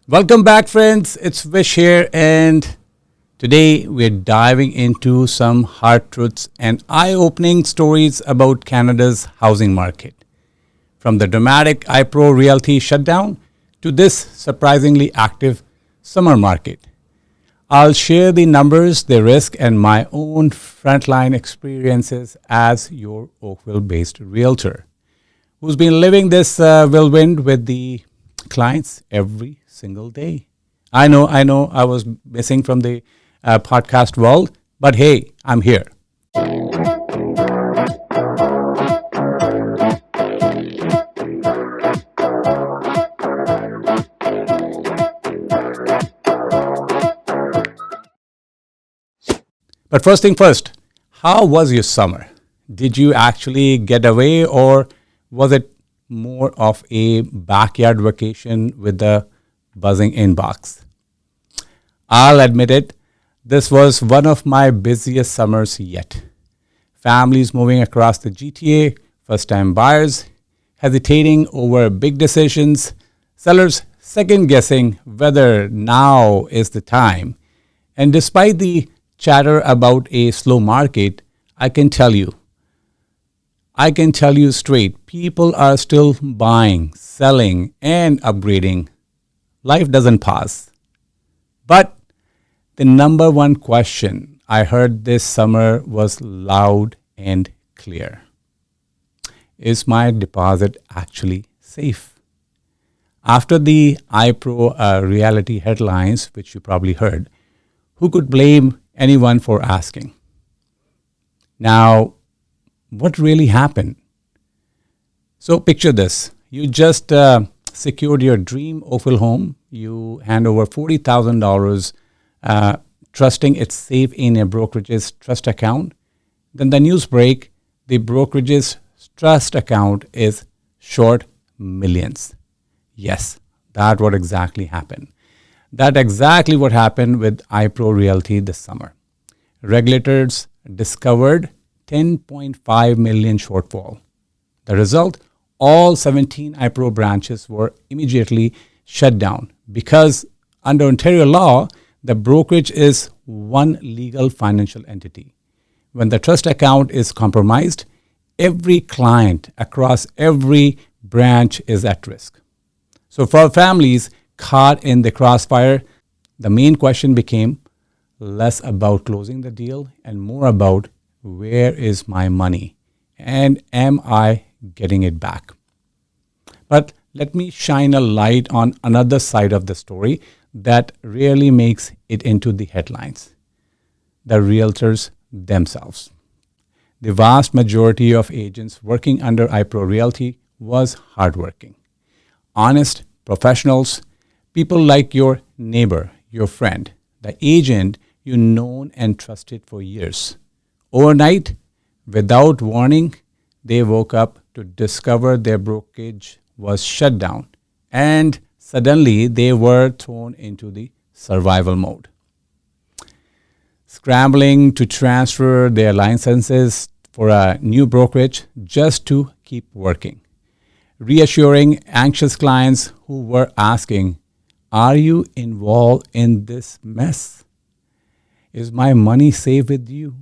Welcome back, friends. It's Vish here, and today we're diving into some hard truths and eye opening stories about Canada's housing market. From the dramatic iPro Realty shutdown to this surprisingly active summer market. I'll share the numbers, the risk, and my own frontline experiences as your Oakville based realtor who's been living this whirlwind with the clients every single day. I know, I was missing from the podcast world, but hey, I'm here. But first thing first, how was your summer? Did you actually get away, or was it more of a backyard vacation with the buzzing inbox? I'll admit it, this was one of my busiest summers yet. Families moving across the GTA, first time buyers hesitating over big decisions, sellers second guessing whether now is the time. And despite the chatter about a slow market, I can tell you straight, people are still buying, selling, and upgrading. Life doesn't pause. But the number one question I heard this summer was loud and clear. Is my deposit actually safe? After the iPro reality headlines, which you probably heard, who could blame anyone for asking? Now, what really happened? So picture this. You just secured your dream Oakville home. You hand over $40,000, trusting it's safe in a brokerage's trust account. Then the news break, the brokerage's trust account is short millions. Yes, that's what exactly happened. That's exactly what happened with iPro Realty this summer. Regulators discovered 10.5 million shortfall. The result, all 17 iPro branches were immediately shut down because under Ontario law, the brokerage is one legal financial entity. When the trust account is compromised, every client across every branch is at risk. So for families caught in the crossfire, the main question became less about closing the deal and more about where is my money and am I getting it back? But let me shine a light on another side of the story that rarely makes it into the headlines. The realtors themselves. The vast majority of agents working under iPro Realty was hardworking, honest professionals, people like your neighbor, your friend, the agent you known and trusted for years. Overnight, without warning, they woke up to discover their brokerage was shut down, and suddenly they were thrown into the survival mode. Scrambling to transfer their licenses for a new brokerage just to keep working. Reassuring anxious clients who were asking, are you involved in this mess? Is my money safe with you?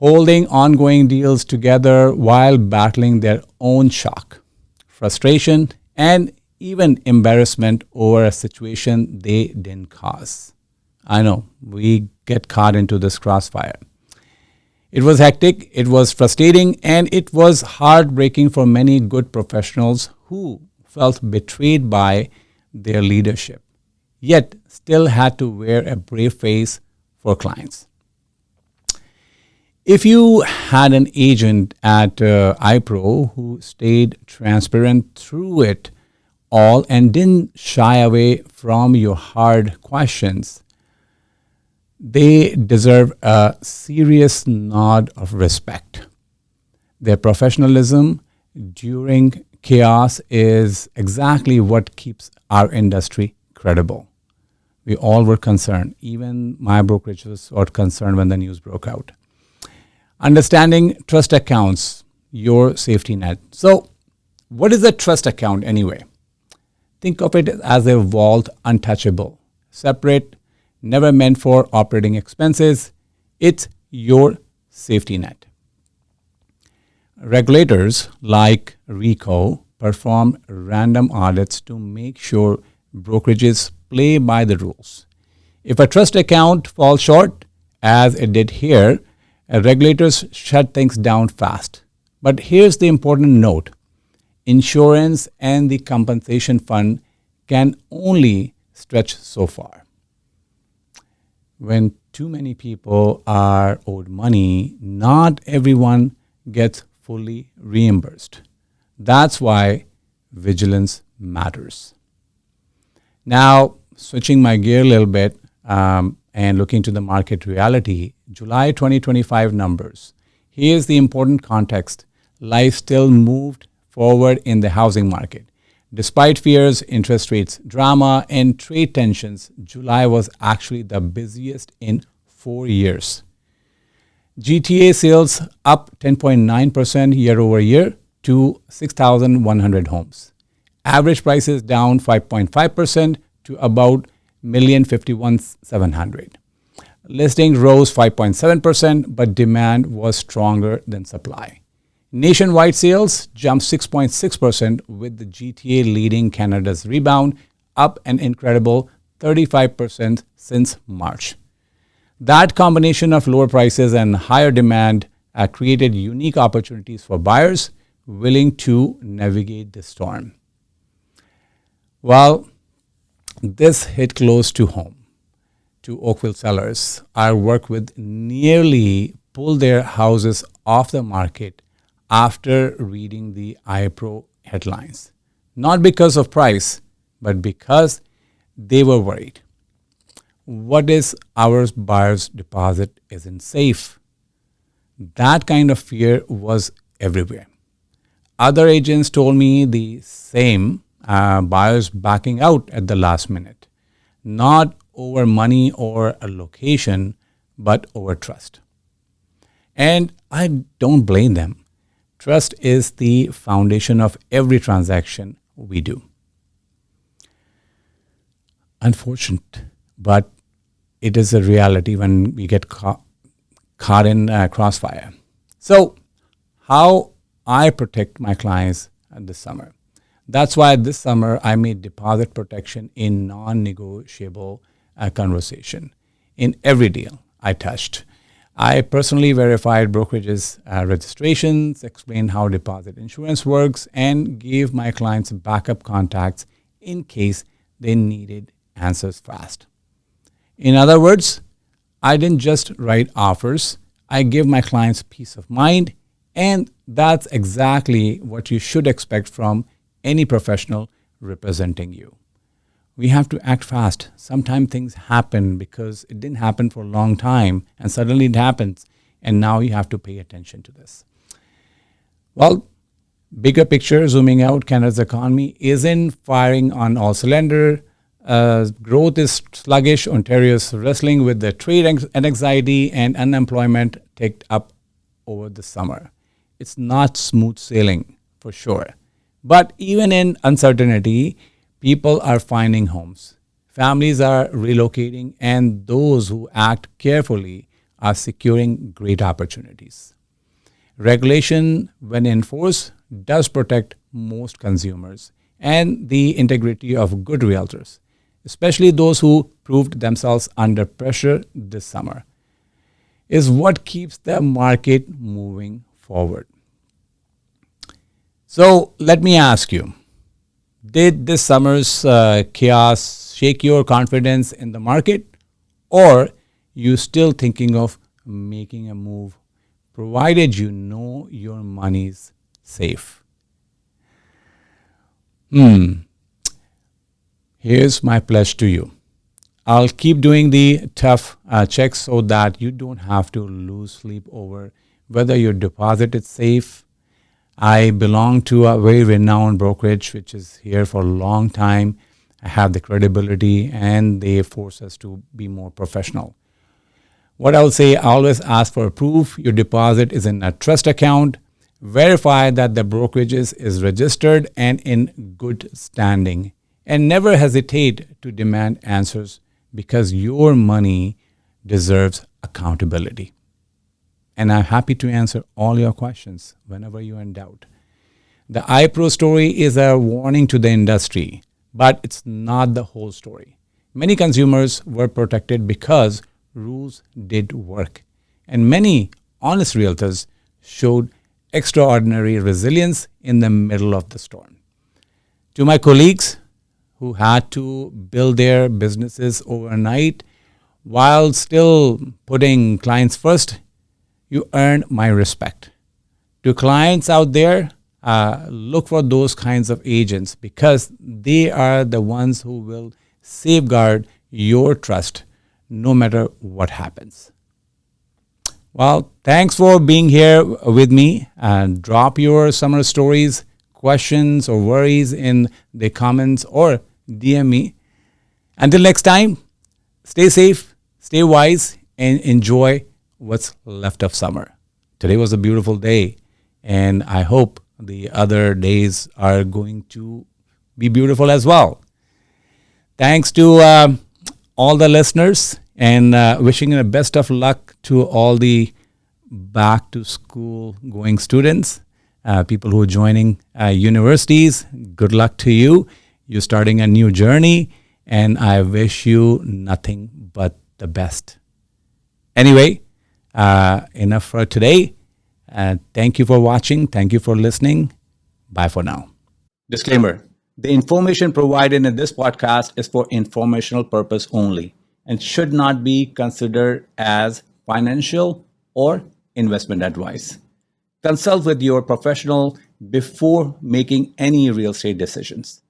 Holding ongoing deals together while battling their own shock, frustration, and even embarrassment over a situation they didn't cause. I know, we get caught into this crossfire. It was hectic, it was frustrating, and it was heartbreaking for many good professionals who felt betrayed by their leadership, yet still had to wear a brave face for clients. If you had an agent at iPro who stayed transparent through it all and didn't shy away from your hard questions, they deserve a serious nod of respect. Their professionalism during chaos is exactly what keeps our industry credible. We all were concerned. Even my brokerage was concerned when the news broke out. Understanding trust accounts, your safety net. So, what is a trust account anyway? Think of it as a vault, untouchable, separate, never meant for operating expenses. It's your safety net. Regulators like RICO perform random audits to make sure brokerages play by the rules. If a trust account falls short, as it did here, regulators shut things down fast. But here's the important note: insurance and the compensation fund can only stretch so far. When too many people are owed money, not everyone gets fully reimbursed. That's why vigilance matters. Now, switching my gear a little bit and looking to the market reality, July 2025 numbers. Here's the important context. Life still moved forward in the housing market. Despite fears, interest rates, drama, and trade tensions, July was actually the busiest in 4 years. GTA sales up 10.9% year over year to 6,100 homes. Average prices down 5.5% to about 1,051,700. Listings rose 5.7%, but demand was stronger than supply. Nationwide sales jumped 6.6%, with the GTA leading Canada's rebound, up an incredible 35% since March. That combination of lower prices and higher demand created unique opportunities for buyers willing to navigate the storm. Well, this hit close to home. To Oakville sellers, our work with nearly pulled their houses off the market after reading the iPro headlines. Not because of price, but because they were worried. What is our buyer's deposit isn't safe? That kind of fear was everywhere. Other agents told me the same, buyers backing out at the last minute. Not over money or a location, but over trust. And I don't blame them. Trust is the foundation of every transaction we do. Unfortunate, but it is a reality when we get caught in crossfire. So, how I protect my clients this summer. That's why this summer I made deposit protection a non-negotiable conversation in every deal I touched. I personally verified brokerages registrations, explained how deposit insurance works, and gave my clients backup contacts in case they needed answers fast. In other words, I didn't just write offers, I give my clients peace of mind, and that's exactly what you should expect from any professional representing you. We have to act fast. Sometimes things happen because it didn't happen for a long time and suddenly it happens, and now you have to pay attention to this. Well, bigger picture, zooming out, Canada's economy isn't firing on all cylinders. Growth is sluggish. Ontario is wrestling with the trade anxiety, and unemployment ticked up over the summer. It's not smooth sailing for sure. But even in uncertainty, people are finding homes. Families are relocating, and those who act carefully are securing great opportunities. Regulation, when enforced, does protect most consumers and the integrity of good realtors, especially those who proved themselves under pressure this summer, is what keeps the market moving forward. So let me ask you, did this summer's chaos shake your confidence in the market, or you still thinking of making a move, provided you know your money's safe? Here's my pledge to you. I'll keep doing the tough checks so that you don't have to lose sleep over whether your deposit is safe. I belong to a very renowned brokerage which is here for a long time. I have the credibility, and they force us to be more professional. What I will say, always ask for proof your deposit is in a trust account. Verify that the brokerage is registered and in good standing. And never hesitate to demand answers because your money deserves accountability. And I'm happy to answer all your questions whenever you're in doubt. The iPro story is a warning to the industry, but it's not the whole story. Many consumers were protected because rules did work, and many honest realtors showed extraordinary resilience in the middle of the storm. To my colleagues who had to build their businesses overnight while still putting clients first, you earn my respect. To clients out there, look for those kinds of agents because they are the ones who will safeguard your trust no matter what happens. Well, thanks for being here with me, and drop your summer stories, questions, or worries in the comments or DM me. Until next time, stay safe, stay wise, and enjoy what's left of summer. Today was a beautiful day, and I hope the other days are going to be beautiful as well. Thanks to all the listeners, and wishing the best of luck to all the back to school going students, people who are joining universities. Good luck to you. You're starting a new journey, and I wish you nothing but the best. Anyway, enough for today. Thank you for watching. Thank you for listening. Bye for now. Disclaimer: the information provided in this podcast is for informational purpose only and should not be considered as financial or investment advice. Consult with your professional before making any real estate decisions.